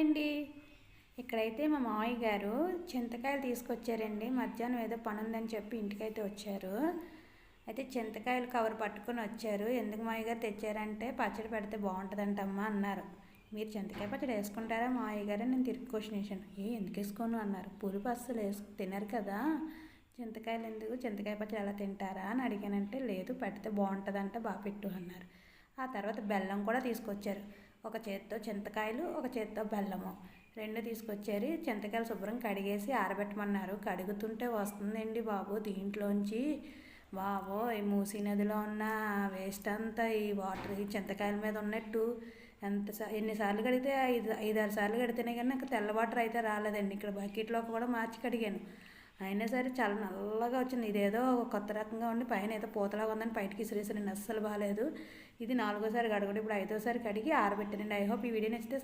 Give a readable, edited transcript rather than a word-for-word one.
అండి. ఇక్కడైతే మా మావయ్య గారు చింతకాయలు తీసుకొచ్చారండి. మధ్యాహ్నం ఏదో పని ఉందని చెప్పి ఇంటికైతే వచ్చారు. అయితే చింతకాయలు కవర్ పట్టుకొని వచ్చారు. ఎందుకు మావయ్య గారు తెచ్చారంటే పచ్చడి పెడితే బాగుంటుందంటమ్మా అన్నారు. మీరు చింతకాయ పచ్చడి వేసుకుంటారా మావయ్య గారు? నేను తిరిగి క్వశ్చన్ వేసాను. ఎందుకు వేసుకోను అన్నారు. పులుపు అస్సలు తినరు కదా, చింతకాయలు ఎందుకు, చింతకాయ పచ్చడి ఎలా తింటారా అని అడిగానంటే లేదు పెడితే బాగుంటుందంట, బాగా పెట్టు అన్నారు. ఆ తర్వాత బెల్లం కూడా తీసుకొచ్చారు. ఒక చేత్తో చింతకాయలు, ఒక చేత్తో బెల్లము రెండు తీసుకొచ్చారు. చింతకాయలు శుభ్రం కడిగేసి ఆరబెట్టమన్నారు. కడుగుతుంటే వస్తుందండి బాబు దీంట్లోంచి. బాబో ఈ మూసీ నదిలో ఉన్న వేస్ట్ అంతా ఈ వాటర్ ఈ చింతకాయల మీద ఉన్నట్టు. ఎన్నిసార్లు కడిగితే ఐదారు సార్లు కడితేనే కానీ నాకు తెల్ల వాటర్ అయితే రాలేదండి. ఇక్కడ బకెట్లో కూడా మార్చి కడిగాను, అయినా సరే చాలా నల్లగా వచ్చింది. ఇదేదో కొత్త రకంగా ఉండి పైన ఏదో పూతలాగా ఉందని బయటకి ఇసిరేసానండి, అస్సలు బాగాలేదు. ఇది 4వ సారి కడగడం, ఇప్పుడు 5వ సారి కడిగి ఆరబెట్టానండి. ఐ హోప్ ఈ వీడియో నచ్చితే